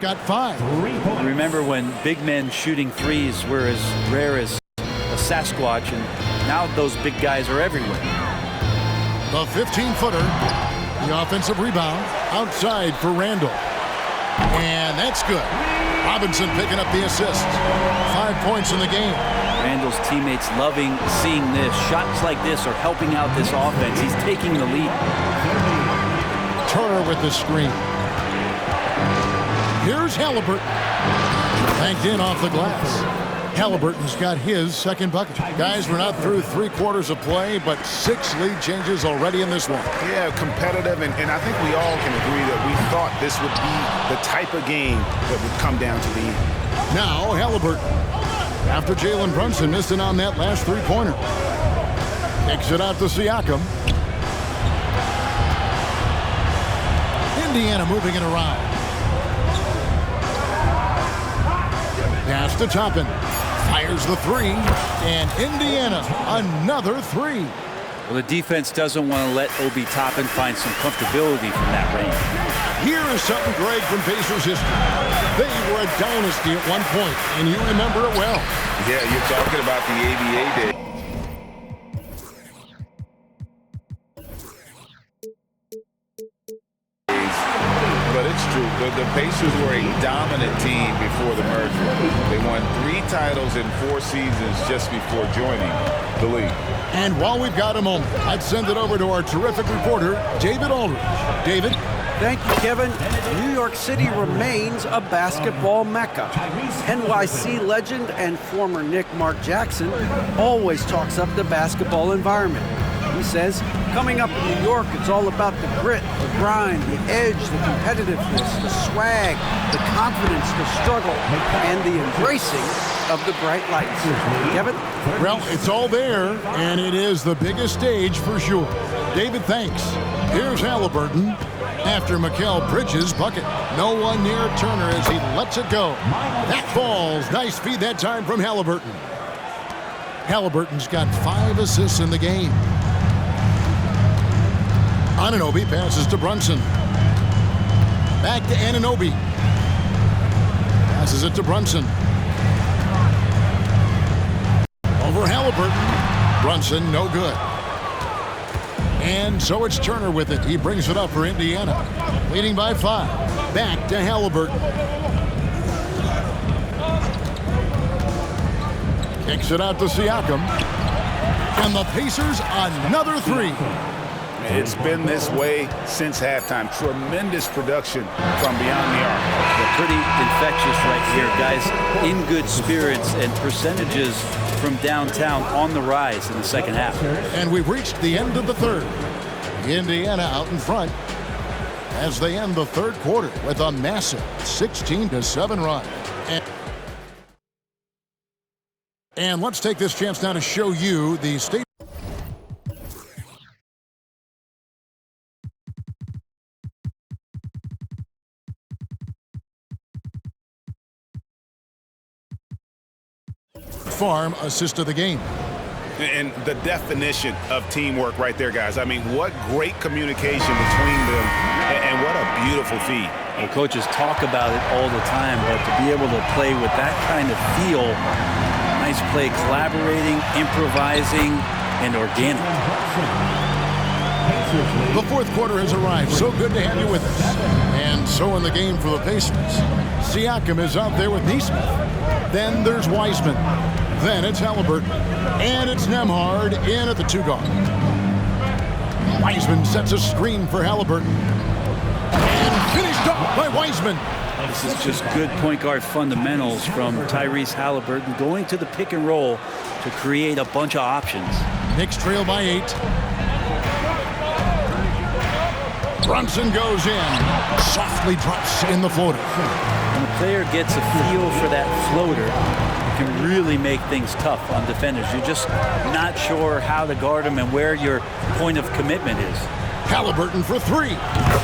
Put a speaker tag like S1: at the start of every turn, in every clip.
S1: got 5.
S2: Remember when big men shooting threes were as rare as a Sasquatch, and now those big guys are everywhere.
S1: The 15-footer, the offensive rebound, outside for Randall. And that's good. Robinson picking up the assist. 5 points in the game.
S2: Randall's teammates loving seeing this. Shots like this are helping out this offense. He's taking the lead.
S1: Turner with the screen. Here's Halliburton. Banked in off the glass. Halliburton's got his second bucket. Guys, we're not through 3 quarters of play, but 6 lead changes already in this one.
S3: Yeah, competitive, and I think we all can agree that we thought this would be the type of game that would come down to the end.
S1: Now Halliburton, after Jalen Brunson missed it on that last 3-pointer. Kicks it out to Siakam. Indiana moving it around. Pass to Toppin. Fires the 3, and Indiana another 3.
S2: Well, the defense doesn't want to let Obi Toppin find some comfortability from that range.
S1: Here is something, Greg, from Pacers history. They were a dynasty at one point, and you remember it well.
S3: Yeah, you're talking about the ABA day. But it's true. The Pacers were a dominant team before the merger. They won 3 titles in 4 seasons just before joining the league.
S1: And while we've got a moment, I'd send it over to our terrific reporter, David Aldridge. David?
S4: Thank you, Kevin. New York City remains a basketball mecca. NYC legend and former Knick Mark Jackson always talks up the basketball environment. He says, coming up in New York, it's all about the grit, the grind, the edge, the competitiveness, the swag, the confidence, the struggle, and the embracing of the bright lights. Kevin?
S1: Well, it's all there, and it is the biggest stage for sure. David, thanks. Here's Halliburton after Mikal Bridges' bucket. No one near Turner as he lets it go. That falls. Nice feed that time from Halliburton. Halliburton's got 5 assists in the game. Anunoby passes to Brunson. Back to Anunoby. Passes it to Brunson. Over Halliburton. Brunson, no good. And so it's Turner with it. He brings it up for Indiana. Leading by 5. Back to Halliburton. Kicks it out to Siakam. And the Pacers another 3.
S3: It's been this way since halftime. Tremendous production from beyond the arc.
S2: They're pretty infectious right here, guys. In good spirits and percentages from downtown on the rise in the second half.
S1: And we've reached the end of the third. Indiana out in front as they end the third quarter with a massive 16-7 run. And let's take this chance now to show you the state. Farm assist of the game.
S3: And the definition of teamwork right there, guys. I mean, what great communication between them, and what a beautiful feed.
S2: The coaches talk about it all the time, but to be able to play with that kind of feel, nice play, collaborating, improvising, and organic.
S1: The fourth quarter has arrived. So good to have you with us. And so in the game for the Pacers, Siakam is out there with Nesmith. Then there's Wiseman. Then it's Halliburton. And it's Nembhard in at the 2 guard. Wiseman sets a screen for Halliburton. And finished up by Wiseman.
S2: This is just good point guard fundamentals from Tyrese Halliburton, going to the pick and roll to create a bunch of options.
S1: Knicks trail by 8. Brunson goes in. Softly drops in the floater.
S2: When a player gets a feel for that floater, it can really make things tough on defenders. You're just not sure how to guard them and where your point of commitment is.
S1: Halliburton for 3.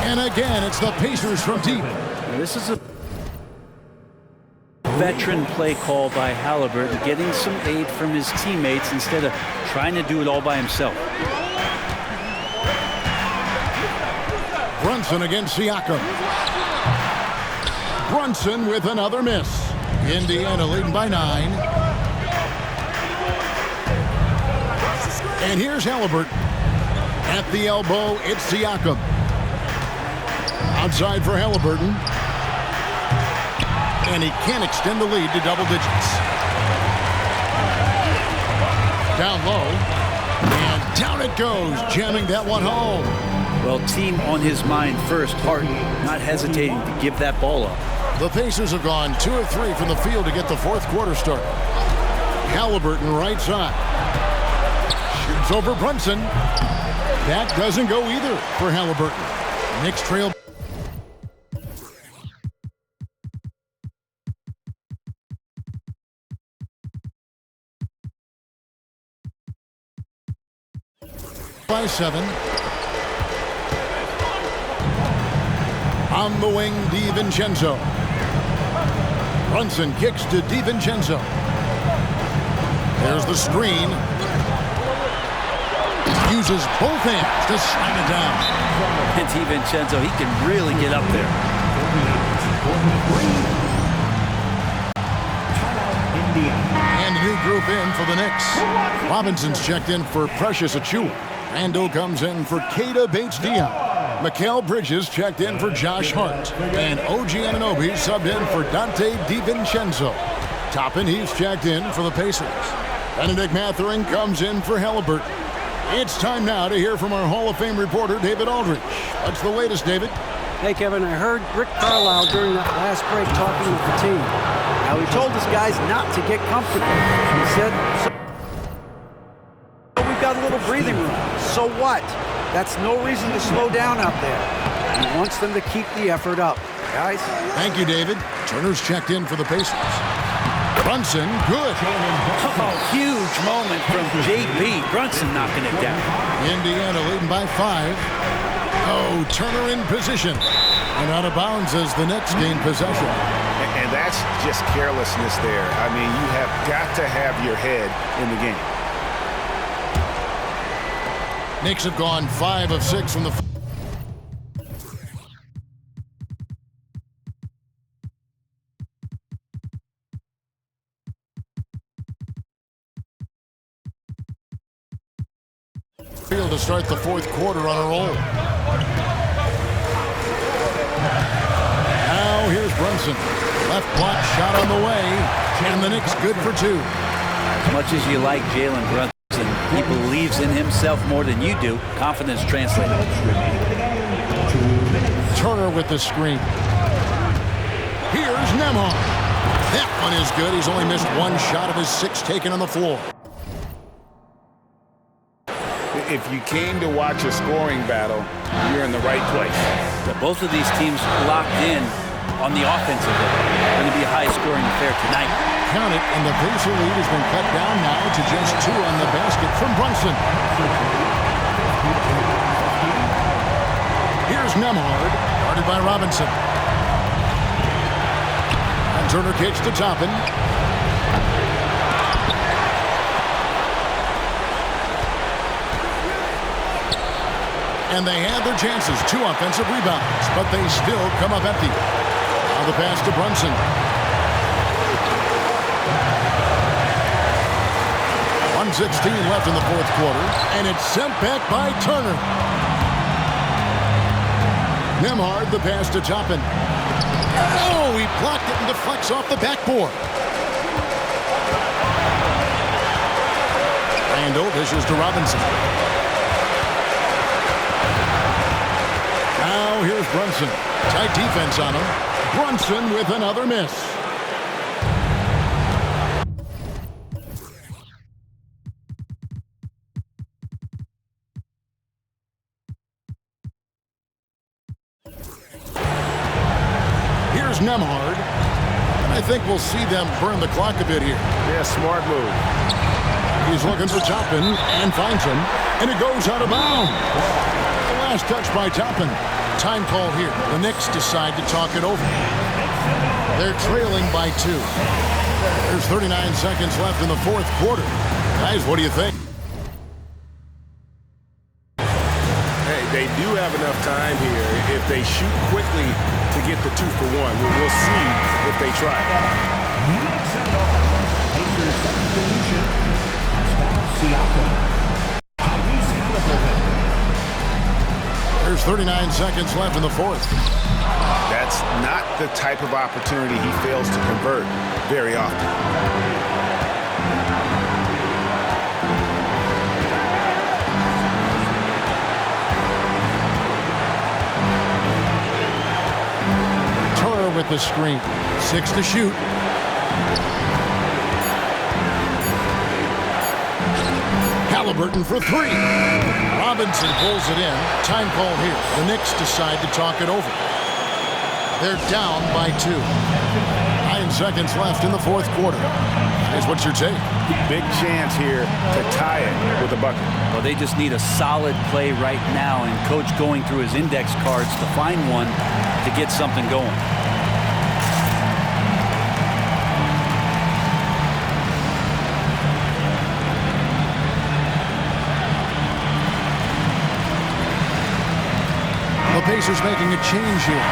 S1: And again, it's the Pacers from deep.
S2: Now, this is a veteran play call by Halliburton, getting some aid from his teammates instead of trying to do it all by himself.
S1: Brunson against Siakam. Brunson with another miss. Indiana leading by 9. And here's Halliburton. At the elbow, it's Siakam. Outside for Halliburton. And he can't extend the lead to double digits. Down low. And down it goes, jamming that one home.
S2: Well, team on his mind first, Harden, not hesitating to give that ball up.
S1: The Pacers have gone 2 of 3 from the field to get the fourth quarter started. Halliburton right side. Shoots over Brunson. That doesn't go either for Halliburton. Knicks trail. By 7. On the wing, DiVincenzo. Brunson kicks to DiVincenzo. There's the screen. Uses both hands to slam it down.
S2: And DiVincenzo, he can really get up there.
S1: And a new group in for the Knicks. Robinson's checked in for Precious Achiuwa. Randall comes in for Keita Bates-Diop. Mikal Bridges checked in for Josh Hart. And OG Anunoby subbed in for Dante DiVincenzo. Toppin, he's checked in for the Pacers. Benedict Mathurin comes in for Halliburton. It's time now to hear from our Hall of Fame reporter, David Aldridge. What's the latest, David?
S4: Hey, Kevin, I heard Rick Carlisle during that last break talking with the team. Now, he told his guys not to get comfortable. He said, so we've got a little breathing room. So what? That's no reason to slow down out there. He wants them to keep the effort up. Guys?
S1: Thank you, David. Turner's checked in for the Pacers. Brunson, good.
S2: Oh, huge moment from JB. Brunson knocking it down.
S1: Indiana leading by 5. Oh, Turner in position. And out of bounds as the Nets gain possession.
S3: And that's just carelessness there. I mean, you have got to have your head in the game.
S1: Knicks have gone 5 of 6 from the field to start the fourth quarter on a roll. Now here's Brunson. Left block shot on the way. And the Knicks good for 2.
S2: As much as you like Jalen Brunson, he believes in himself more than you do. Confidence translated.
S1: Turner with the screen. Here's Nembhard. That one is good. He's only missed one shot of his 6 taken on the floor.
S3: If you came to watch a scoring battle, you're in the right place.
S2: Both of these teams locked in on the offensive end. Going to be a high-scoring affair tonight.
S1: Count it, and the Pacer lead has been cut down now to just 2 on the basket from Brunson. Here's Nembhard, guarded by Robinson. And Turner kicks to Toppin. And they had their chances. 2 offensive rebounds, but they still come up empty. Now the pass to Brunson. 1:16 left in the fourth quarter, and it's sent back by Turner. Nembhard, the pass to Toppin. Oh, he blocked it and deflects off the backboard. Randall dishes to Robinson. Now here's Brunson. Tight defense on him. Brunson with another miss. Here's Nembhard. And I think we'll see them burn the clock a bit here.
S3: Yeah, smart move.
S1: He's looking for Toppin and finds him. And it goes out of bounds. The last touch by Toppin. Time call here. The Knicks decide to talk it over. They're trailing by 2. There's 39 seconds left in the fourth quarter. Guys, what do you think?
S3: Hey,
S5: They do have enough time here if they shoot quickly to get the 2 for 1. We'll see if they try.
S1: There's 39 seconds left in the fourth.
S3: That's not the type of opportunity he fails to convert very often.
S1: With the screen. 6 to shoot. Halliburton for 3. Robinson pulls it in. Time call here. The Knicks decide to talk it over. They're down by 2. 9 seconds left in the fourth quarter. Here's what's your take?
S3: Big chance here to tie it with a bucket.
S2: Well, they just need a solid play right now, and Coach going through his index cards to find one to get something going.
S1: The Pacers making a change here.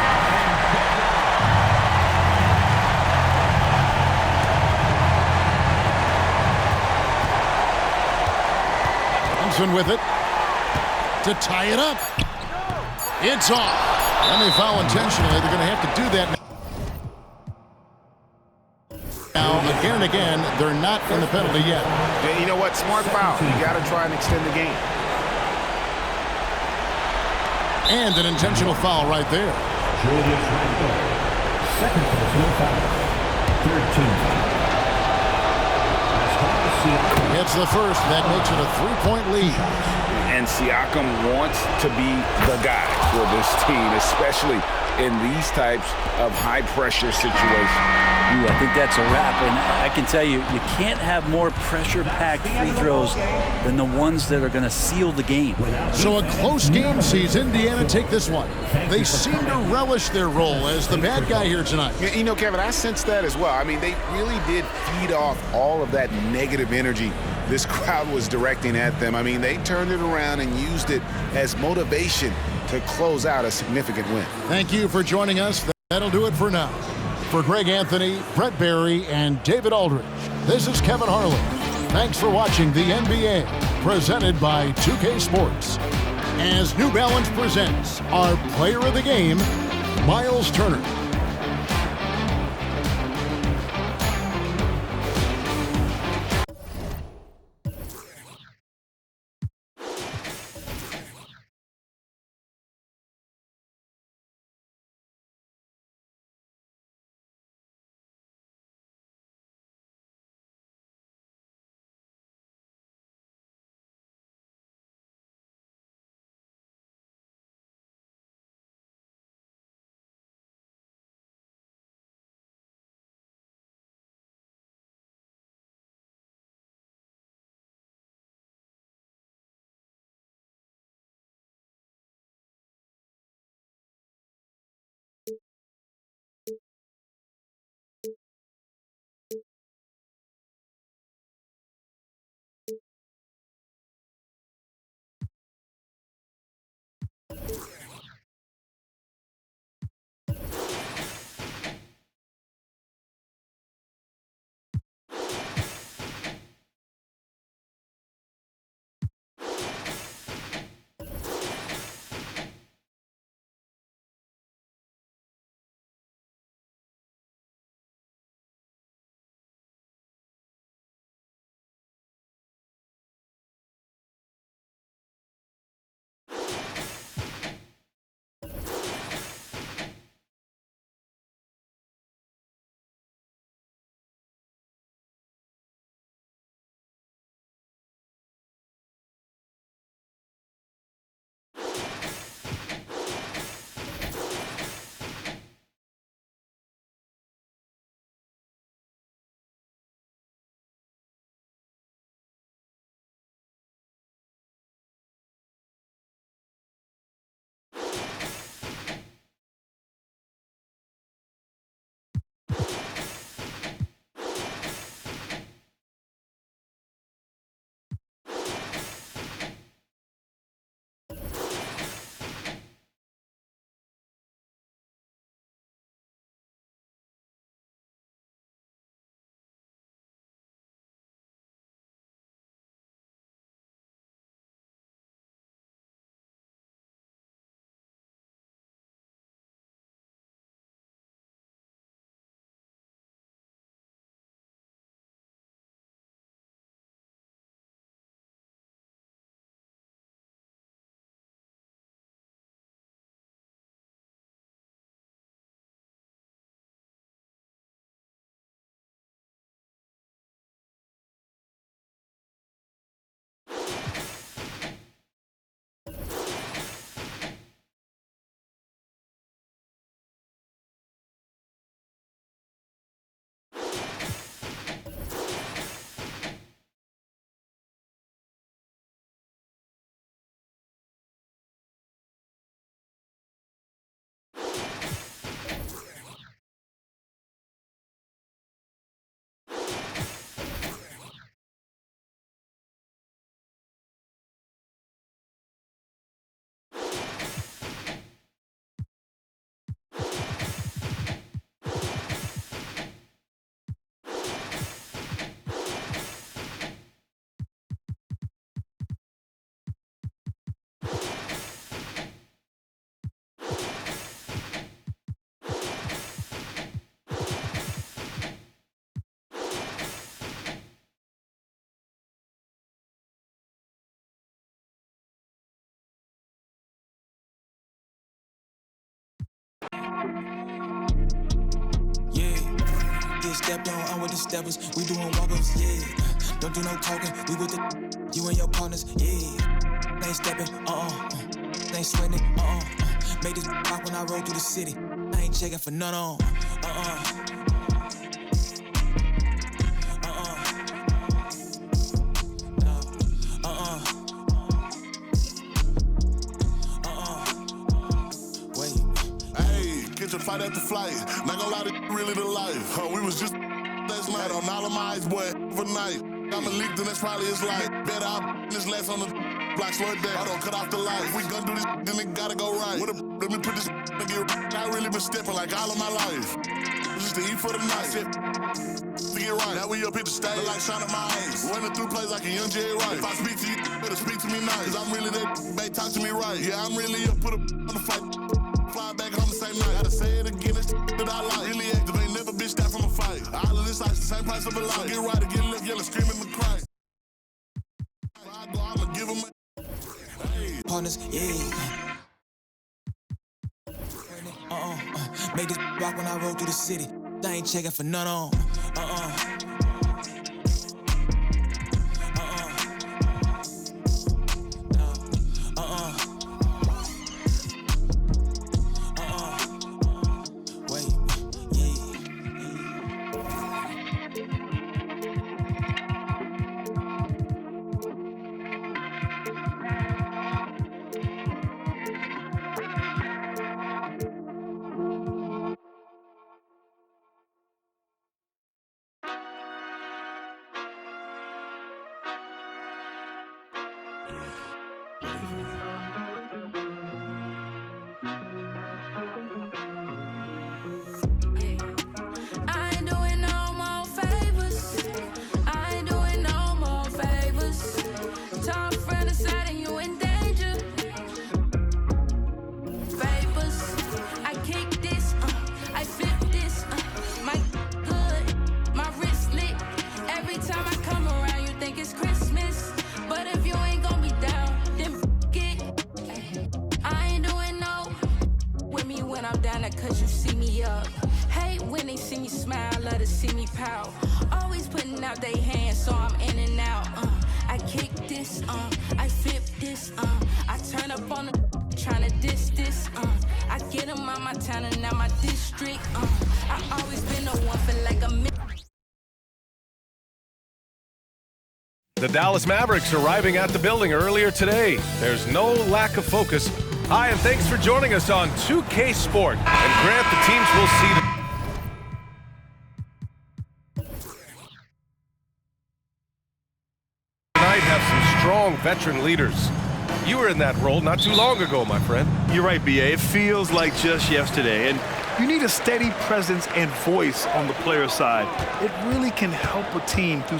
S1: Thompson with it to tie it up. It's off. And they foul intentionally. They're going to have to do that now. Again and again, they're not in the penalty yet.
S3: Yeah, you know what? Smart foul. You got to try and extend the game.
S1: And an intentional foul right there.
S6: Julius Randle, second personal foul, 13.
S1: It's the first. That makes it a 3-point lead.
S3: And Siakam wants to be the guy for this team, especially in these types of high-pressure situations.
S2: Ooh, I think that's a wrap, and I can tell you, you can't have more pressure-packed free throws than the ones that are going to seal the game.
S1: So a close game sees Indiana take this one. They seem to relish their role as the bad guy here tonight.
S3: You know, Kevin, I sense that as well. I mean, they really did feed off all of that negative energy this crowd was directing at them. I mean, they turned it around and used it as motivation to close out a significant win.
S1: Thank you for joining us. That'll do it for now. For Greg Anthony, Brett Barry, and David Aldridge, this is Kevin Harlan. Thanks for watching the NBA, presented by 2K Sports. As New Balance presents our player of the game, Miles Turner.
S7: stepped on, I'm with the steppers. We doing walk-ups, yeah. Don't do no talking, we with the you and your partners, yeah. Ain't stepping, ain't sweating, Made this rock when I roll through the city. I ain't checking for none on,
S8: Fight at the flight, not gonna lie to really the life. We was just last night on all of my eyes, boy, for night. I'm a leak, then that's probably his life. Better out this last on the block, slow it down. I don't cut off the light. If we gonna do this, then it gotta go right. Let me put this nigga. I really been stepping like all of my life. Just to eat for the night, to get right. Now we up hit the stage, like shine at my eyes. Running through plays like a young Jerry Rice. If I speak to you, better speak to me nice. Cause I'm really that, babe, talk to me right. Yeah, I'm really up, put a on the fight. Fly back home the same night. Gotta say it again, it's that I like. Really active, ain't never bitched out from a fight. All of this life's the same price of a life. So get right or get left, yelling, screaming, and crying. I'ma give them
S7: partners, yeah. Made this rock when I roll through the city. I ain't checking for none on,
S9: cause you see me up. Hate when they see me smile, love to see me pout. Always putting out they hands, so I'm in and out. I kick this, I flip this, I turn up on the tryna diss this, I get them out my town and out my district, I always been the one for like a minute.
S10: The Dallas Mavericks arriving at the building earlier today. There's no lack of focus. Hi, and thanks for joining us on 2K Sport. And Grant, the teams will see tonight have some strong veteran leaders. You were in that role not too long ago, my friend.
S11: You're right, B.A. It feels like just yesterday. And you need a steady presence and voice on the player side. It really can help a team through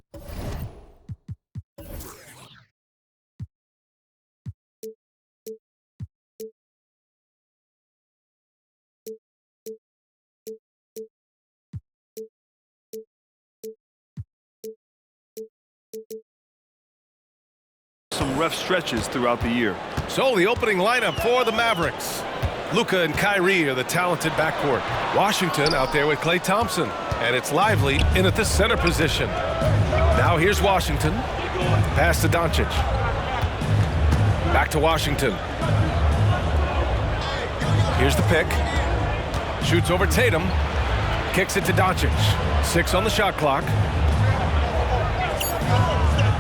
S11: some rough stretches throughout the year.
S10: So the opening lineup for the Mavericks. Luka and Kyrie are the talented backcourt. Washington out there with Klay Thompson. And it's Lively in at the center position. Now here's Washington. Pass to Doncic. Back to Washington. Here's the pick. Shoots over Tatum. Kicks it to Doncic. 6 on the shot clock.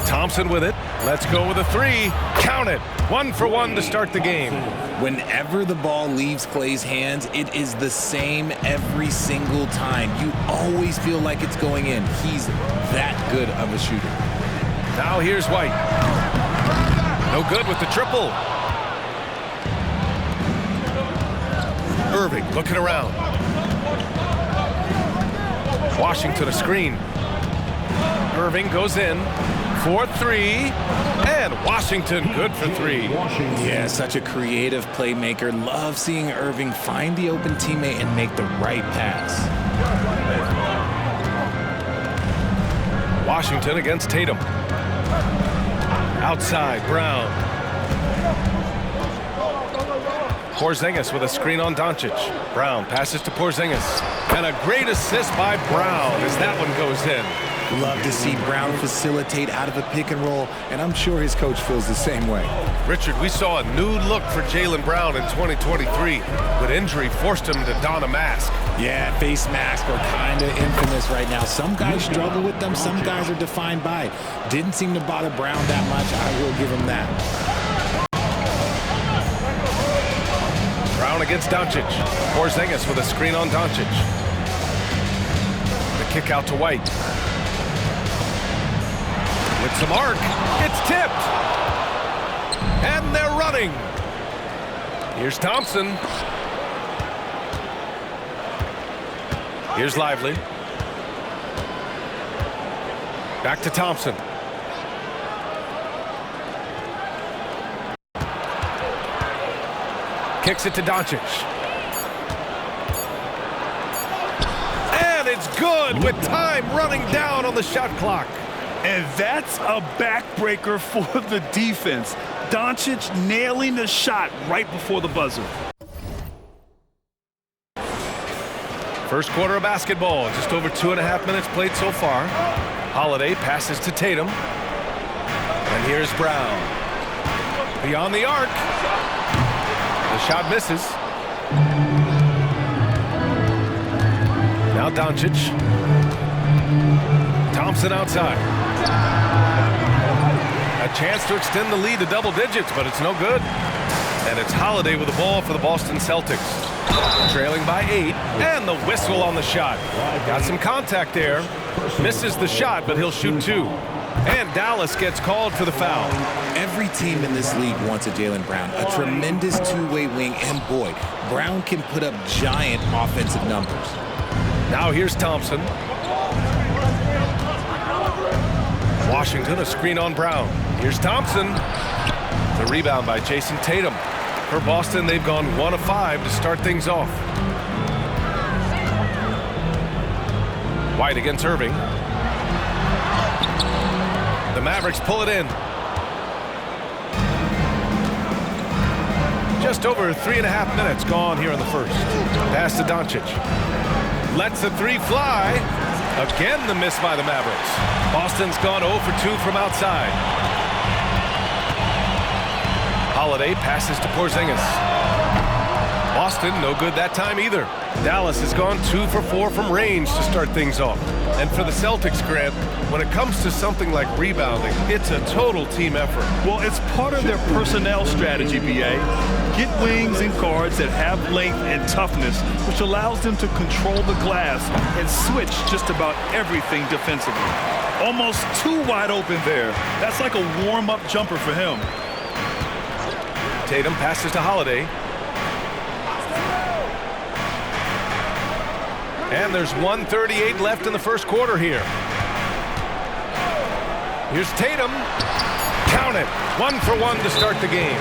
S10: Thompson with it. Let's go with a 3. Count it. 1 for 1 to start the game.
S12: Whenever the ball leaves Klay's hands, it is the same every single time. You always feel like it's going in. He's that good of a shooter.
S10: Now here's White. No good with the triple. Irving looking around. Washington a screen. Irving goes in. 4-3, and Washington good for 3.
S12: Yeah, such a creative playmaker. Love seeing Irving find the open teammate and make the right pass.
S10: Washington against Tatum. Outside, Brown. Porzingis with a screen on Doncic. Brown passes to Porzingis. And a great assist by Brown as that one goes in.
S12: Love to see Brown facilitate out of a pick and roll, and I'm sure his coach feels the same way.
S10: Richard, we saw a new look for Jaylen Brown in 2023, but injury forced him to don a mask.
S12: Yeah, face masks are kind of infamous right now. Some guys struggle with them, some guys are defined by it. Didn't seem to bother Brown that much. I will give him that.
S10: Brown against Doncic. Porzingis with a screen on Doncic. The kick out to White. With some arc, it's tipped. And they're running. Here's Thompson. Here's Lively. Back to Thompson. Kicks it to Doncic. And it's good with time running down on the shot clock.
S11: And that's a backbreaker for the defense. Doncic nailing the shot right before the buzzer.
S10: First quarter of basketball, just over 2.5 minutes played so far. Holiday passes to Tatum. And here's Brown. Beyond the arc. The shot misses. Now Doncic. Thompson outside. A chance to extend the lead to double digits, but it's no good. And it's Holiday with the ball for the Boston Celtics. Trailing by 8, and the whistle on the shot. Got some contact there. Misses the shot, but he'll shoot 2. And Dallas gets called for the foul.
S12: Every team in this league wants a Jaylen Brown, a tremendous two-way wing, and boy, Brown can put up giant offensive numbers.
S10: Now here's Thompson. Washington, a screen on Brown. Here's Thompson. The rebound by Jason Tatum. For Boston, they've gone 1 of 5 to start things off. White against Irving. The Mavericks pull it in. Just over 3.5 minutes gone here in the first. Pass to Doncic. Lets the 3 fly. Again, the miss by the Mavericks. Boston's gone 0 for 2 from outside. Holiday passes to Porzingis. Boston, no good that time either. Dallas has gone 2 for 4 from range to start things off. And for the Celtics, Grant, when it comes to something like rebounding, it's a total team effort.
S11: Well, it's part of their personnel strategy, BA. Get wings and guards that have length and toughness, which allows them to control the glass and switch just about everything defensively. Almost too wide open there. That's like a warm-up jumper for him.
S10: Tatum passes to Holiday. And there's 1:38 left in the first quarter here. Here's Tatum. Count it. 1 for 1 to start the game.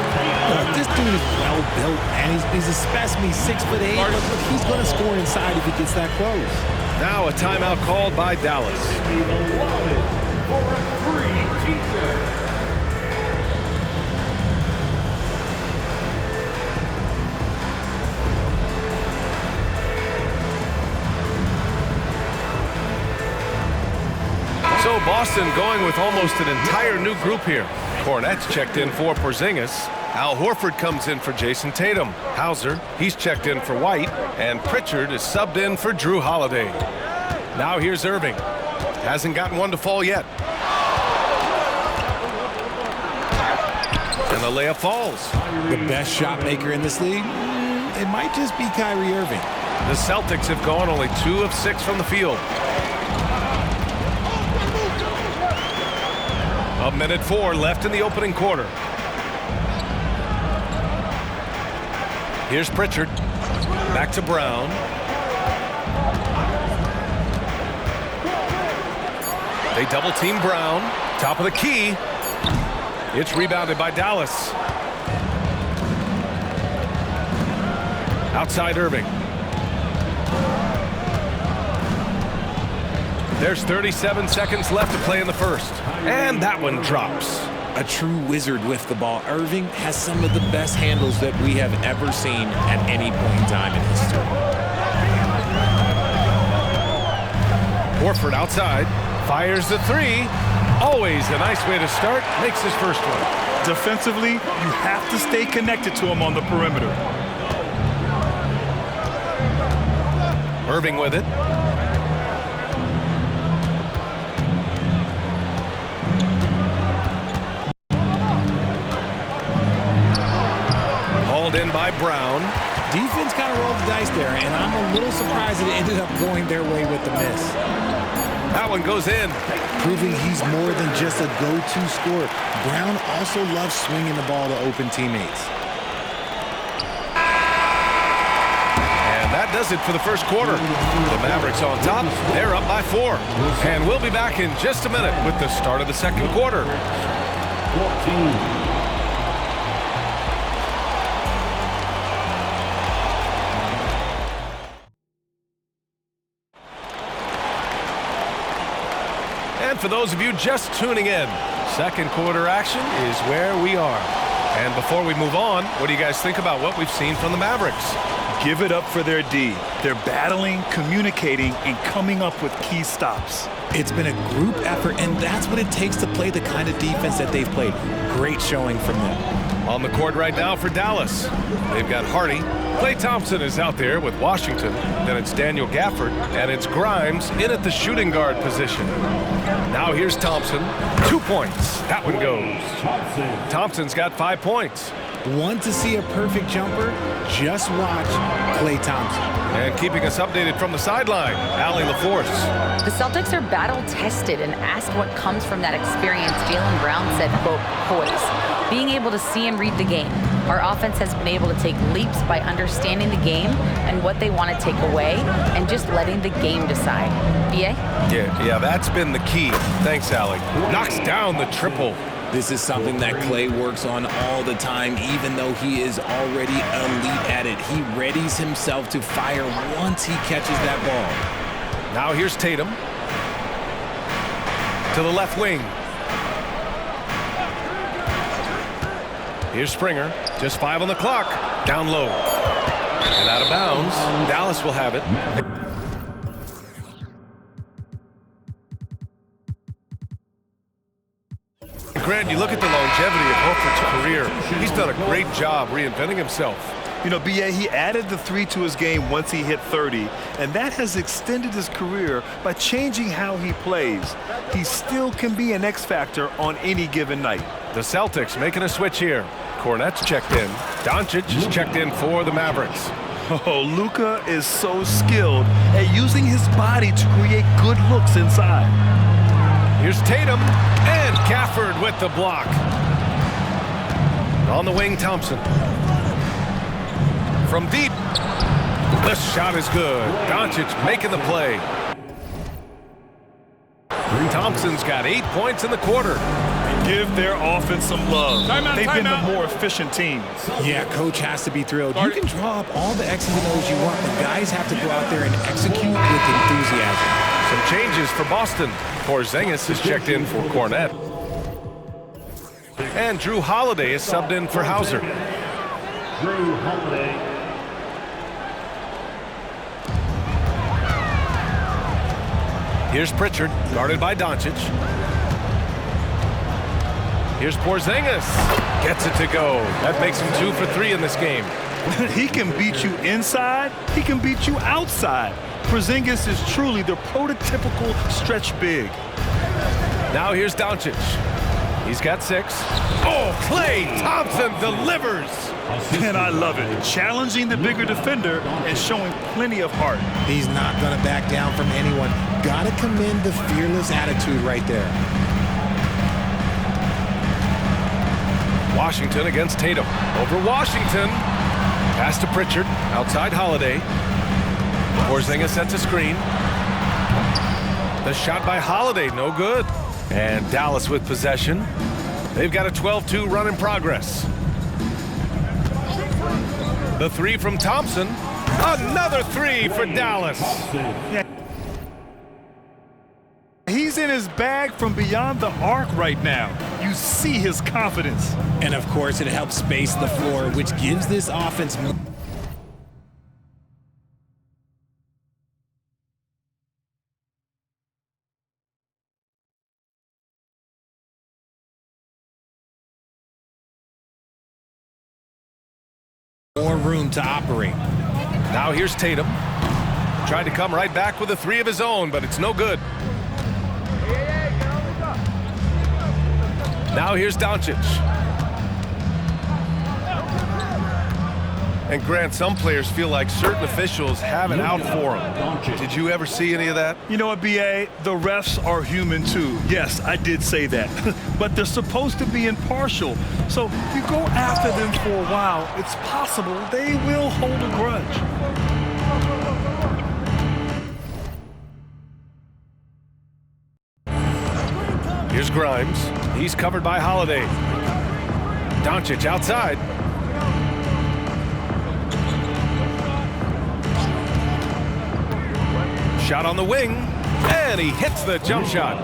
S12: This dude is well built, man. He's a specimen. He's 6'8". Look, he's going to score inside if he gets that close.
S10: Now a timeout called by Dallas. So Boston going with almost an entire new group here. Kornet's checked in for Porzingis. Al Horford comes in for Jason Tatum. Hauser, he's checked in for White. And Pritchard is subbed in for Drew Holiday. Now here's Irving. Hasn't gotten one to fall yet. And the layup falls.
S12: The best shot maker in this league? It might just be Kyrie Irving.
S10: The Celtics have gone only 2 of 6 from the field. 1:04 left in the opening quarter. Here's Pritchard. Back to Brown. They double team Brown. Top of the key. It's rebounded by Dallas. Outside Irving. There's 37 seconds left to play in the first. And that one drops.
S12: A true wizard with the ball. Irving has some of the best handles that we have ever seen at any point in time in history.
S10: Horford outside, fires the three. Always a nice way to start, makes his first one.
S11: Defensively, you have to stay connected to him on the perimeter.
S10: Irving with it. Hauled in by Brown.
S12: Defense kind of rolled the dice there, and I'm a little surprised that it ended up going their way with the miss.
S10: That one goes in.
S12: Proving he's more than just a go-to scorer. Brown also loves swinging the ball to open teammates.
S10: And that does it for the first quarter. The Mavericks on top. They're up by 4. And we'll be back in just a minute with the start of the second quarter.
S6: 14.
S10: And for those of you just tuning in, second quarter action is where we are. And before we move on, what do you guys think about what we've seen from the Mavericks?
S11: Give it up for their D. They're battling, communicating, and coming up with key stops.
S12: It's been a group effort, and that's what it takes to play the kind of defense that they've played. Great showing from them.
S10: On the court right now for Dallas, they've got Hardy. Klay Thompson is out there with Washington. Then it's Daniel Gafford, and it's Grimes in at the shooting guard position. Now here's Thompson. 2 points. That one goes. Thompson's got 5 points.
S12: Want to see a perfect jumper? Just watch Klay Thompson.
S10: And keeping us updated from the sideline, Allie LaForce.
S13: The Celtics are battle-tested, and asked what comes from that experience, Jaylen Brown said, quote, poise. Being able to see and read the game. Our offense has been able to take leaps by understanding the game and what they want to take away and just letting the game decide. B.A.?
S10: Yeah, that's been the key. Thanks, Allie. Knocks down the triple.
S12: This is something that Klay works on all the time, even though he is already elite at it. He readies himself to fire once he catches that ball.
S10: Now here's Tatum. To the left wing. Here's Springer. Just 5 on the clock. Down low. And out of bounds. Dallas will have it. Grant, you look at the longevity of Horford's career. He's done a great job reinventing himself.
S11: You know, B.A., he added the 3 to his game once he hit 30, and that has extended his career by changing how he plays. He still can be an X factor on any given night.
S10: The Celtics making a switch here. Cornette's checked in. Doncic is checked in for the Mavericks.
S11: Oh, Luka is so skilled at using his body to create good looks inside.
S10: Here's Tatum and Gafford with the block. On the wing, Thompson. From deep. The shot is good. Doncic making the play. Thompson's got 8 points in the quarter.
S11: Give their offense some love. They've been the more efficient team.
S12: Yeah, coach has to be thrilled. You can draw up all the X's and O's you want, but guys have to go out there and execute with enthusiasm.
S10: Some changes for Boston. Porzingis is checked in for Cornette. And Drew Holiday is subbed in for Hauser.
S6: Drew Holiday.
S10: Here's Pritchard, guarded by Doncic. Here's Porzingis. Gets it to go. That makes him 2 for 3 in this game.
S11: He can beat you inside. He can beat you outside. Porzingis is truly the prototypical stretch big.
S10: Now here's Doncic. He's got 6. Oh, Klay Thompson delivers.
S11: And I love it. Challenging the bigger defender and showing plenty of heart.
S12: He's not going to back down from anyone. Got to commend the fearless attitude right there.
S10: Washington against Tatum. Over Washington. Pass to Pritchard. Outside Holiday. Porzingis sets a screen. The shot by Holiday, no good. And Dallas with possession. They've got a 12-2 run in progress. The 3 from Thompson. Another 3 for Dallas.
S11: He's in his bag from beyond the arc right now. You see his confidence.
S12: And of course, it helps space the floor, which gives this offense more room to operate.
S10: Now here's Tatum. Tried to come right back with a three of his own, but it's no good. Now here's Doncic. And Grant, some players feel like certain officials have it out for them. Did you ever see any of that?
S11: You know what, B.A.? The refs are human too. Yes, I did say that. But they're supposed to be impartial. So if you go after them for a while, it's possible they will hold a grudge.
S10: Here's Grimes. He's covered by Holiday. Doncic outside. Shot on the wing, and he hits the jump shot.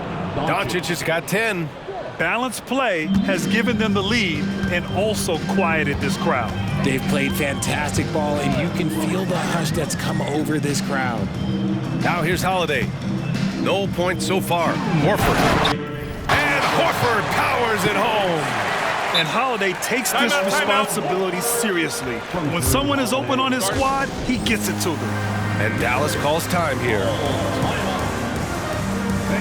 S10: Doncic has got 10.
S11: Balanced play has given them the lead and also quieted this crowd.
S12: They've played fantastic ball, and you can feel the hush that's come over this crowd.
S10: Now here's Holiday. No points so far. Horford. And Horford powers it home.
S11: And Holiday takes this responsibility seriously. When someone is open on his squad, he gets it to them.
S10: And Dallas calls time here.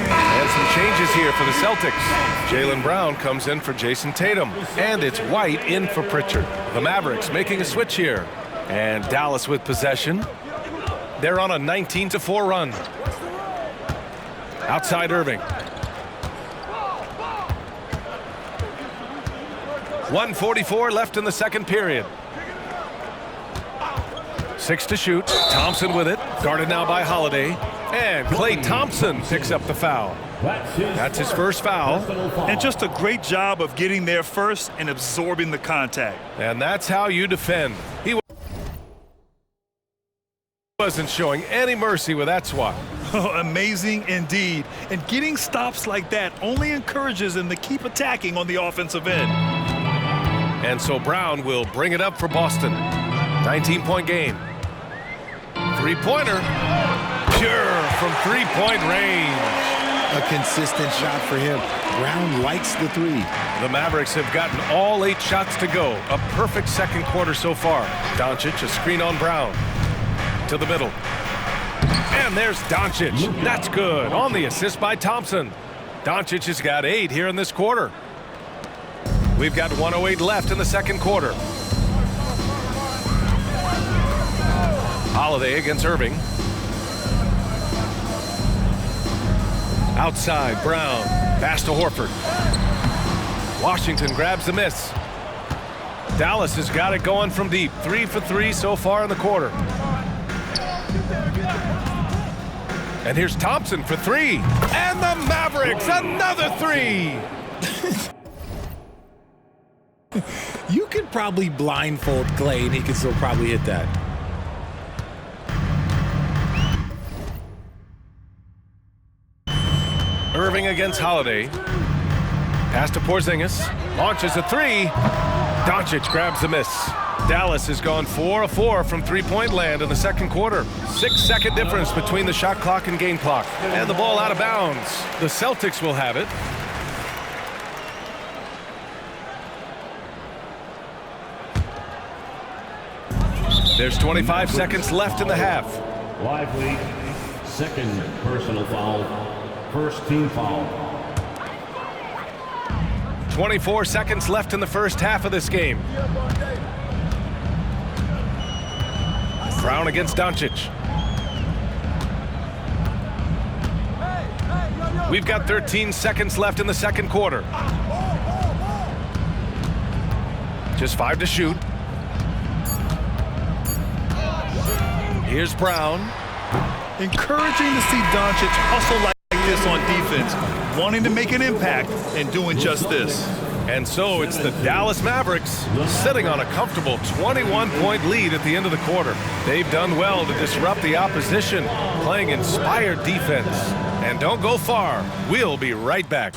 S10: And some changes here for the Celtics. Jaylen Brown comes in for Jason Tatum. And it's White in for Pritchard. The Mavericks making a switch here. And Dallas with possession. They're on a 19-4 run. Outside Irving. 1:44 left in the second period. 6 to shoot. Thompson with it. Guarded now by Holiday. And Klay Thompson picks up the foul. That's his first foul.
S11: And just a great job of getting there first and absorbing the contact.
S10: And that's how you defend. He wasn't showing any mercy with that swat.
S11: Amazing indeed. And getting stops like that only encourages them to keep attacking on the offensive end.
S10: And so Brown will bring it up for Boston. 19-point game. Three-pointer. Pure from three-point range.
S12: A consistent shot for him. Brown likes the three.
S10: The Mavericks have gotten all 8 shots to go. A perfect second quarter so far. Doncic, a screen on Brown. To the middle. And there's Doncic. That's good. On the assist by Thompson. Doncic has got 8 here in this quarter. We've got 1:08 left in the second quarter. Holiday against Irving. Outside, Brown. Pass to Horford. Washington grabs the miss. Dallas has got it going from deep. 3 for 3 so far in the quarter. And here's Thompson for 3. And the Mavericks, another 3.
S12: You could probably blindfold Klay and he could still probably hit that.
S10: Irving against Holiday. Pass to Porzingis. Launches a 3. Doncic grabs the miss. Dallas has gone 4 of 4 from three-point land in the second quarter. 6-second difference between the shot clock and game clock. And the ball out of bounds. The Celtics will have it. There's 25 seconds left in the half.
S6: Lively, second personal foul, first team foul.
S10: 24 seconds left in the first half of this game. Brown against Doncic. We've got 13 seconds left in the second quarter. Just 5 to shoot. Here's Brown.
S11: Encouraging to see Doncic hustle like this on defense, wanting to make an impact and doing just this.
S10: And so it's the Dallas Mavericks sitting on a comfortable 21-point lead at the end of the quarter. They've done well to disrupt the opposition, playing inspired defense. And don't go far. We'll be right back.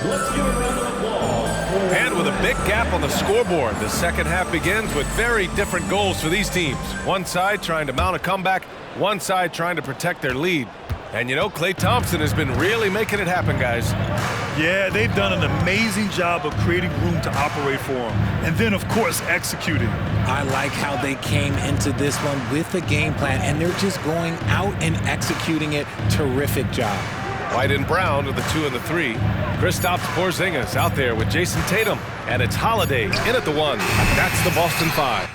S6: Let's give a round of applause.
S10: And with a big gap on the scoreboard, the second half begins with very different goals for these teams. One side trying to mount a comeback, one side trying to protect their lead. And you know, Klay Thompson has been really making it happen, guys.
S11: Yeah, they've done an amazing job of creating room to operate for him. And then, of course, executing.
S12: I like how they came into this one with a game plan, and they're just going out and executing it. Terrific job.
S10: White and Brown with the 2 and the 3. Kristaps Porzingis out there with Jason Tatum. And it's Holiday in at the 1. That's the Boston 5.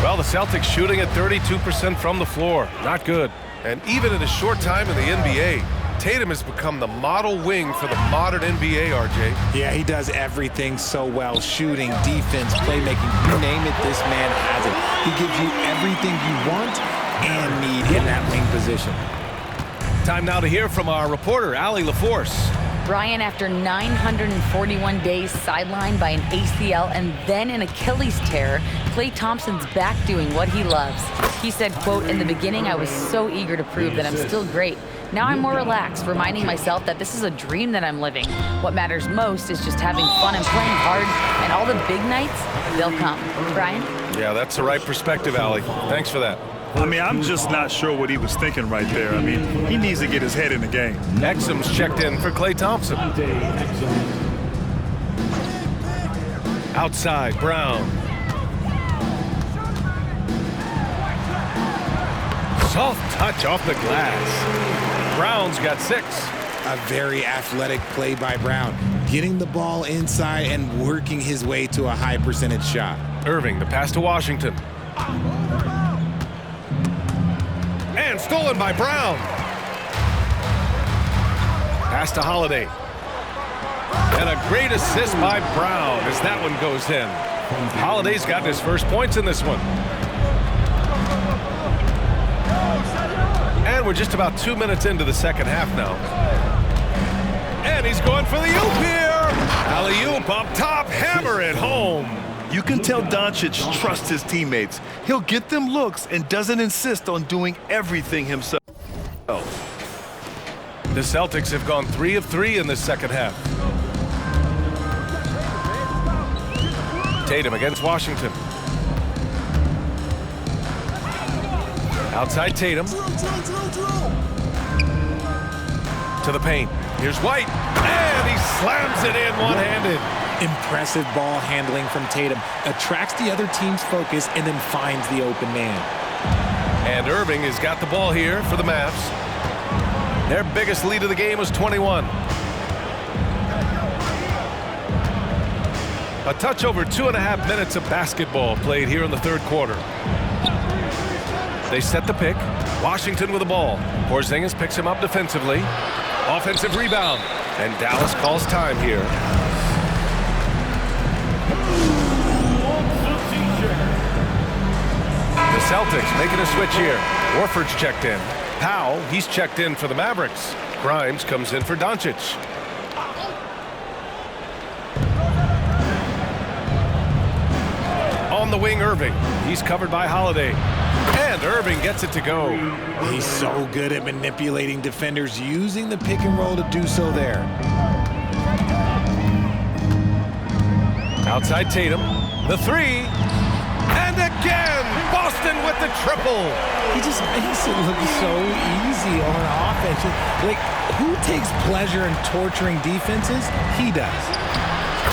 S10: Well, the Celtics shooting at 32% from the floor. Not good. And even in a short time in the NBA, Tatum has become the model wing for the modern NBA, RJ.
S12: Yeah, he does everything so well. Shooting, defense, playmaking, you name it, this man has it. He gives you everything you want and need in that wing position.
S10: Time now to hear from our reporter, Allie LaForce.
S13: Brian, after 941 days sidelined by an ACL and then an Achilles tear, Klay Thompson's back doing what he loves. He said, quote, "In the beginning, I was so eager to prove that I'm still great. Now I'm more relaxed, reminding myself that this is a dream that I'm living. What matters most is just having fun and playing hard, and all the big nights, they'll come." Brian?
S10: Yeah, that's the right perspective, Allie. Thanks for that.
S11: I mean, I'm just not sure what he was thinking right there. I mean, he needs to get his head in the game.
S10: Exum's checked in for Klay Thompson. Outside, Brown. Soft touch off the glass. Brown's got 6.
S12: A very athletic play by Brown, getting the ball inside and working his way to a high percentage shot.
S10: Irving, the pass to Washington. And stolen by Brown. Pass to Holiday. And a great assist by Brown as that one goes in. Holiday's gotten his first points in this one. And we're just about 2 minutes into the second half now. And he's going for the oop here. Alley-oop up top, hammer it home.
S11: You can tell Doncic trusts his teammates. He'll get them looks and doesn't insist on doing everything himself.
S10: The Celtics have gone 3 of 3 in this second half. Tatum against Washington. Outside Tatum. To the paint. Here's White. And he slams it in one-handed.
S12: Impressive ball handling from Tatum. Attracts the other team's focus and then finds the open man.
S10: And Irving has got the ball here for the Mavs. Their biggest lead of the game was 21. A touch over 2.5 minutes of basketball played here in the third quarter. They set the pick. Washington with the ball. Porzingis picks him up defensively. Offensive rebound. And Dallas calls time here. The Celtics making a switch here. Horford's checked in. Powell, he's checked in for the Mavericks. Grimes comes in for Doncic. On the wing, Irving. He's covered by Holiday. And Irving gets it to go.
S12: He's so good at manipulating defenders, using the pick and roll to do so there.
S10: Outside Tatum. The 3. And again, Boston with the triple.
S12: He just makes it look so easy on offense. Like, who takes pleasure in torturing defenses? He does.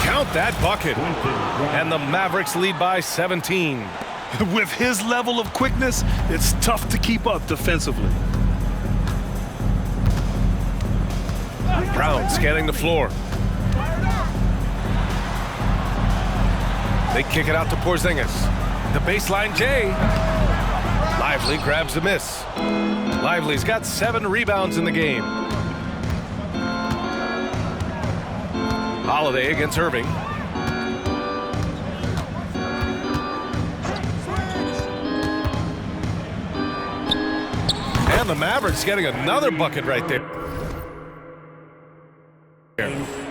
S10: Count that bucket. And the Mavericks lead by 17.
S11: With his level of quickness, it's tough to keep up defensively.
S10: Brown scanning the floor. They kick it out to Porzingis. The baseline J. Lively grabs the miss. Lively's got 7 rebounds in the game. Holiday against Irving. And the Mavericks getting another bucket right there.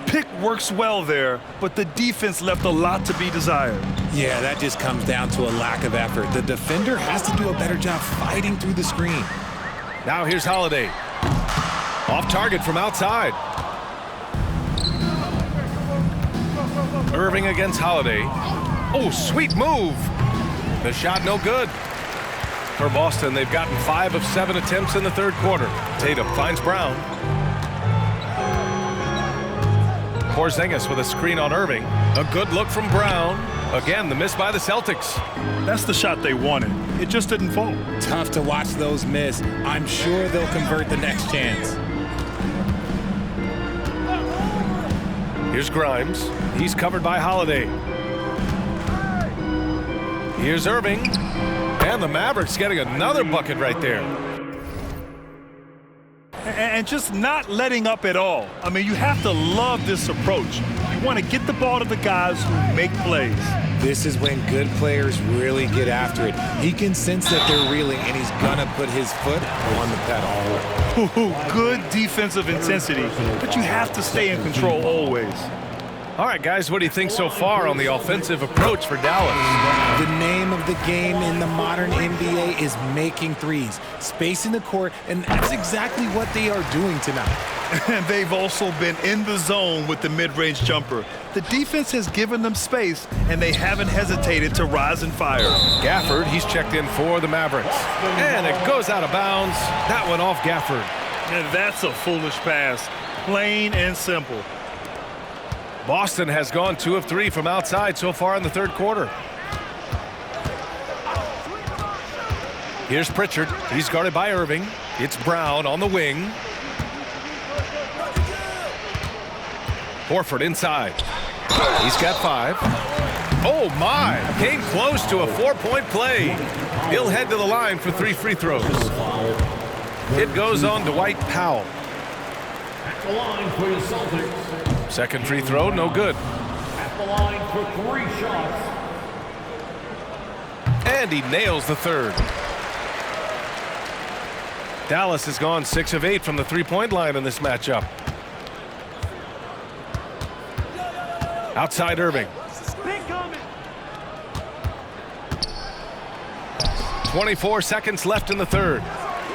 S11: Pick works well there, but the defense left a lot to be desired.
S12: Yeah, that just comes down to a lack of effort. The defender has to do a better job fighting through the screen.
S10: Now here's Holiday. Off target from outside. Irving against Holiday. Oh, sweet move. The shot no good. For Boston, they've gotten 5 of 7 attempts in the third quarter. Tatum finds Brown. Porzingis with a screen on Irving. A good look from Brown. Again, the miss by the Celtics.
S11: That's the shot they wanted. It just didn't fall.
S12: Tough to watch those miss. I'm sure they'll convert the next chance.
S10: Here's Grimes. He's covered by Holiday. Here's Irving. And the Mavericks getting another bucket right there.
S11: And just not letting up at all. I mean, you have to love this approach. You want to get the ball to the guys who make plays.
S12: This is when good players really get after it. He can sense that they're reeling, and he's going to put his foot on the pedal.
S11: Good defensive intensity, but you have to stay in control always.
S10: All right, guys, what do you think so far on the offensive approach for Dallas?
S12: The name of the game in the modern NBA is making threes, spacing the court, and that's exactly what they are doing tonight.
S11: And they've also been in the zone with the mid-range jumper. The defense has given them space, and they haven't hesitated to rise and fire.
S10: Gafford, he's checked in for the Mavericks. And it goes out of bounds. That one off Gafford.
S11: And that's a foolish pass, plain and simple.
S10: Boston has gone 2 of 3 from outside so far in the third quarter. Here's Pritchard. He's guarded by Irving. It's Brown on the wing. Horford inside. He's got 5. Oh, my. Came close to a 4-point play. He'll head to the line for 3 free throws. It goes on Dwight Powell.
S6: At the line for the Celtics.
S10: Second free throw, no good.
S6: At the line for 3 shots.
S10: And he nails the third. Dallas has gone 6 of 8 from the three-point line in this matchup. Outside Irving. 24 seconds left in the third.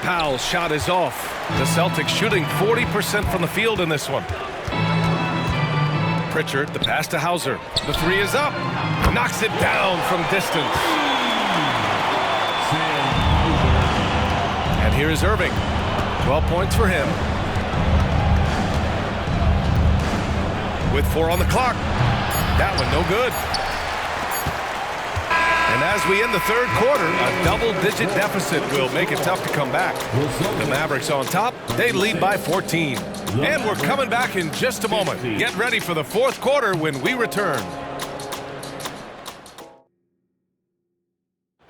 S10: Powell's shot is off. The Celtics shooting 40% from the field in this one. Pritchard, the pass to Hauser. The 3 is up. Knocks it down from distance. And here is Irving. 12 points for him. With 4 on the clock. That one no good. And as we end the third quarter, a double-digit deficit will make it tough to come back. The Mavericks on top. They lead by 14. And we're coming back in just a moment. Get ready for the fourth quarter when we return.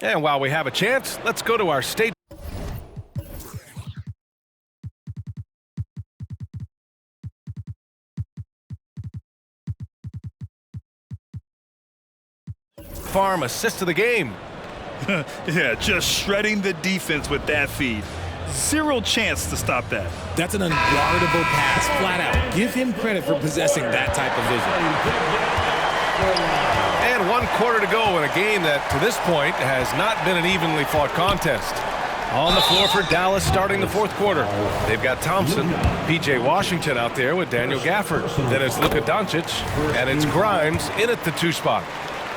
S10: And while we have a chance, let's go to our state. Farm assist of the game.
S11: Yeah, just shredding the defense with that feed. 0 chance to stop that.
S12: That's an unguardable pass, flat out. Give him credit for possessing that type of vision.
S10: And 1 quarter to go in a game that, to this point, has not been an evenly fought contest. On the floor for Dallas starting the fourth quarter. They've got Thompson, P.J. Washington out there with Daniel Gafford. Then it's Luka Doncic, and it's Grimes in at the 2 spot.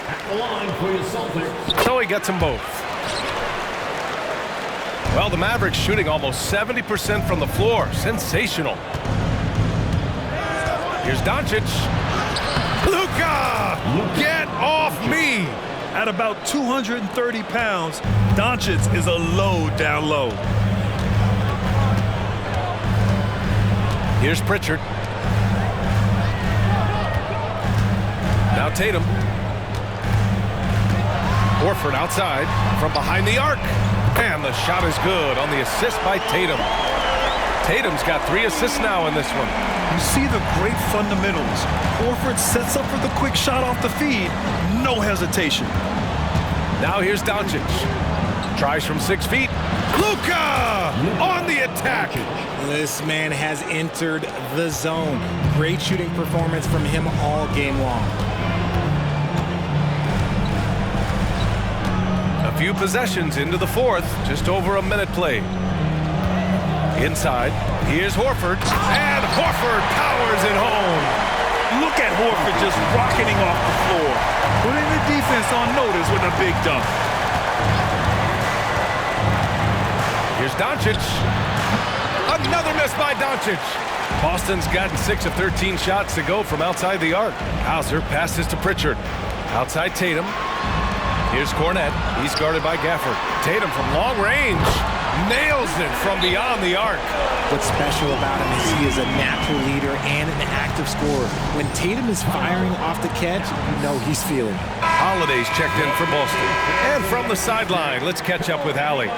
S6: At the line for the Celtics.
S10: So he gets them both. Well, the Mavericks shooting almost 70% from the floor. Sensational. Here's Doncic. Luka! Get off me!
S11: At about 230 pounds, Doncic is a load down low.
S10: Here's Pritchard. Now Tatum. Horford outside from behind the arc. And the shot is good on the assist by Tatum. Tatum's got 3 assists now in this one.
S11: You see the great fundamentals. Horford sets up for the quick shot off the feed. No hesitation.
S10: Now here's Doncic. Tries from 6 feet. Luka on the attack.
S12: This man has entered the zone. Great shooting performance from him all game long.
S10: A few possessions into the fourth, just over a minute played. Inside, here's Horford, and Horford powers it home.
S11: Look at Horford just rocketing off the floor, putting the defense on notice with a big dunk.
S10: Here's Doncic. Another miss by Doncic. Boston's gotten 6 of 13 shots to go from outside the arc. Hauser passes to Pritchard. Outside Tatum. Here's Cornette. He's guarded by Gafford. Tatum from long range. Nails it from beyond the arc.
S12: What's special about him is he is a natural leader and an active scorer. When Tatum is firing off the catch, you know he's feeling it.
S10: Holiday's checked in for Boston. And from the sideline, let's catch up with Allie.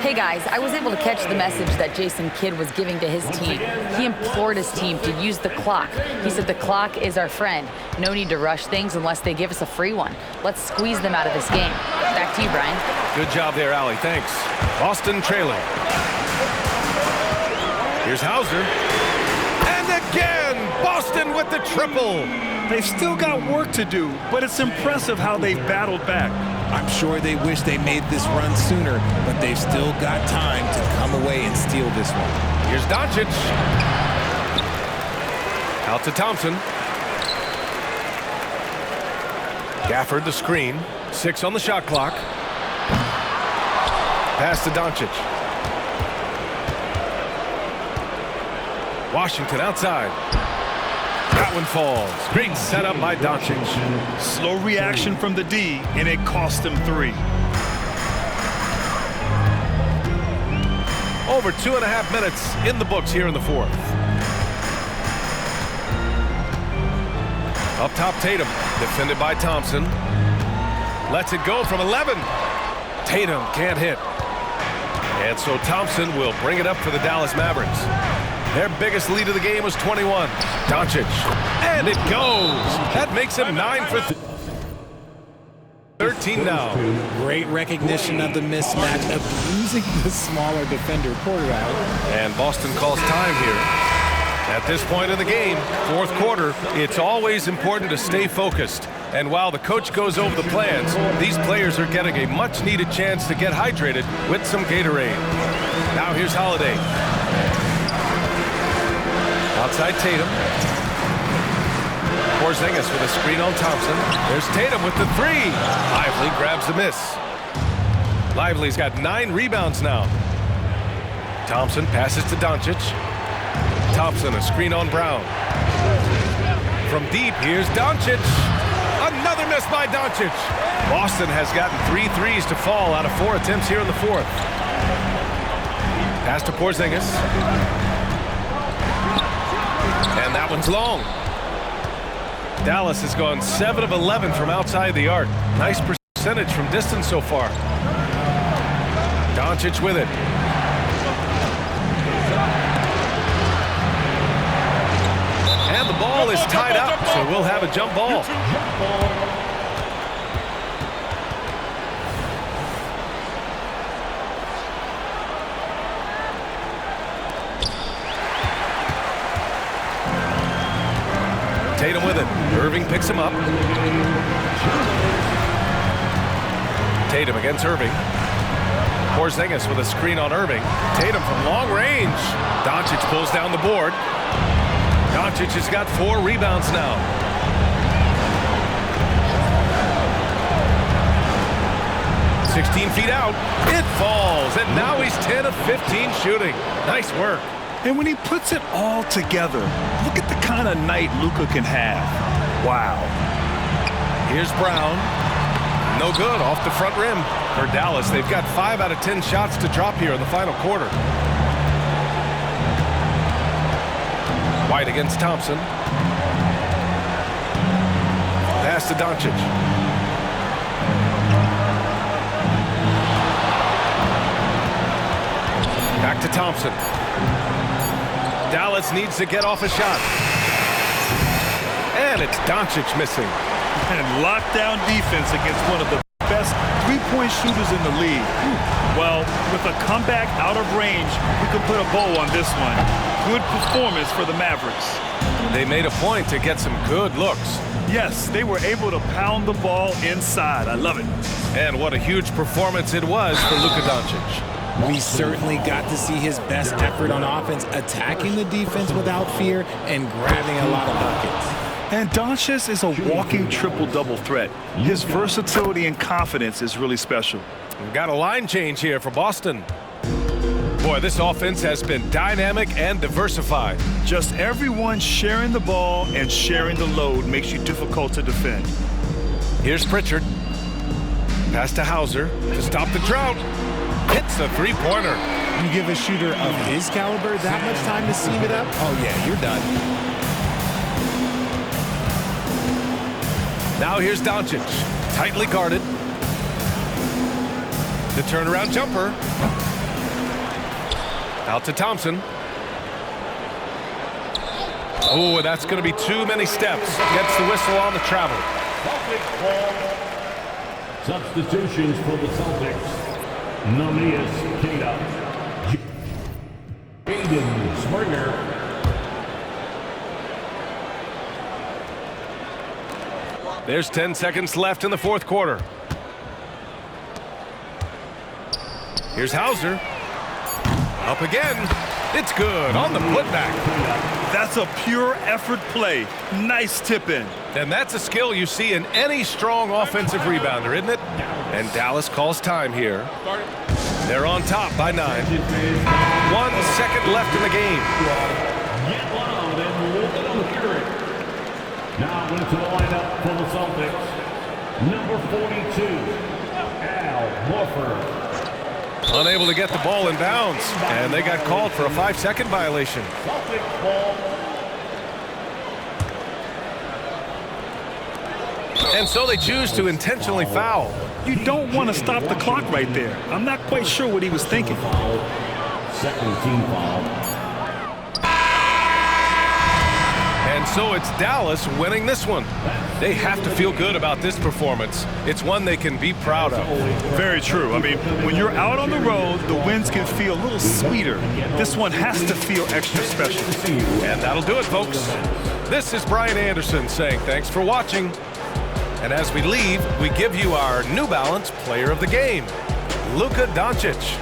S13: Hey guys, I was able to catch the message that Jason Kidd was giving to his team. He implored his team to use the clock. He said the clock is our friend. No need to rush things unless they give us a free one. Let's squeeze them out of this game. Back to you, Brian.
S10: Good job there, Allie. Thanks. Boston trailing. Here's Hauser. And again, Boston with the triple.
S11: They've still got work to do, but it's impressive how they've battled back.
S12: I'm sure they wish they made this run sooner, but they've still got time to come away and steal this one.
S10: Here's Doncic. Out to Thompson. Gafford the screen. 6 on the shot clock. Pass to Doncic. Washington outside. That one falls. Great setup by Doncic.
S11: Slow reaction from the D, and it cost him 3.
S10: Over 2.5 minutes in the books here in the fourth. Up top, Tatum, defended by Thompson. Lets it go from 11. Tatum can't hit. And so Thompson will bring it up for the Dallas Mavericks. Their biggest lead of the game was 21. Doncic. And it goes. That makes him 9 for 13 now.
S12: Great recognition of the mismatch, abusing the smaller defender, Porter out.
S10: And Boston calls time here. At this point in the game, fourth quarter, it's always important to stay focused. And while the coach goes over the plans, these players are getting a much-needed chance to get hydrated with some Gatorade. Now here's Holiday. Outside Tatum. Porzingis with a screen on Thompson. There's Tatum with the 3. Lively grabs the miss. Lively's got 9 rebounds now. Thompson passes to Doncic. Thompson, a screen on Brown. From deep, here's Doncic. Another miss by Doncic. Boston has gotten 3 threes to fall out of 4 attempts here in the fourth. Pass to Porzingis. And that one's long. Dallas has gone 7 of 11 from outside the arc. Nice percentage from distance so far. Doncic with it. And the ball is tied up, so we'll have a jump ball. Tatum with it. Irving picks him up. Tatum against Irving. Porzingis with a screen on Irving. Tatum from long range. Doncic pulls down the board. Doncic has got 4 rebounds now. "16 feet out. It falls, and now he's 10 of 15 shooting. Nice work.
S11: And when he puts it all together, look at the kind of night Luka can have. Wow.
S10: Here's Brown. No good off the front rim. For Dallas, they've got 5 out of 10 shots to drop here in the final quarter. White against Thompson. Pass to Doncic. Back to Thompson. Dallas needs to get off a shot. And it's Doncic missing.
S11: And lockdown defense against one of the best three-point shooters in the league. Well, with a comeback out of range, we could put a bow on this one. Good performance for the Mavericks.
S10: They made a point to get some good looks.
S11: Yes, they were able to pound the ball inside. I love it.
S10: And what a huge performance it was for Luka Doncic.
S12: We certainly got to see his best effort on offense, attacking the defense without fear and grabbing a lot of buckets.
S11: And Doncic is a walking triple-double threat. His versatility and confidence is really special.
S10: We've got a line change here for Boston. Boy, this offense has been dynamic and diversified.
S11: Just everyone sharing the ball and sharing the load makes you difficult to defend.
S10: Here's Pritchard. Pass to Hauser to stop the drought. Hits a three-pointer.
S12: You give a shooter of his caliber that much time to seam it up? Oh, yeah, you're done.
S10: Now here's Doncic, tightly guarded. The turnaround jumper. Out to Thompson. Oh, that's going to be too many steps. Gets the whistle on the travel.
S6: Substitutions for the Celtics. Neemias Queta. Jaden Springer.
S10: There's 10 seconds left in the fourth quarter. Here's Hauser. Up again. It's good on the putback.
S11: That's a pure effort play. Nice tip in.
S10: And that's a skill you see in any strong offensive rebounder, isn't it? And Dallas calls time here. They're on top by 9. 1 second left in the game.
S6: Get loud and look at them. Now into the lineup for the Celtics. Number 42, Al Horford.
S10: Unable to get the ball in bounds, and they got called for a 5-second violation. And so they choose to intentionally foul.
S11: You don't want to stop the clock right there. I'm not quite sure what he was thinking.
S6: Second team foul.
S10: And so it's Dallas winning this one. They have to feel good about this performance. It's one they can be proud of.
S11: Very true. I mean, when you're out on the road, the wins can feel a little sweeter. This one has to feel extra special.
S10: And that'll do it, folks. This is Brian Anderson saying thanks for watching. And as we leave, we give you our New Balance Player of the Game, Luka Doncic.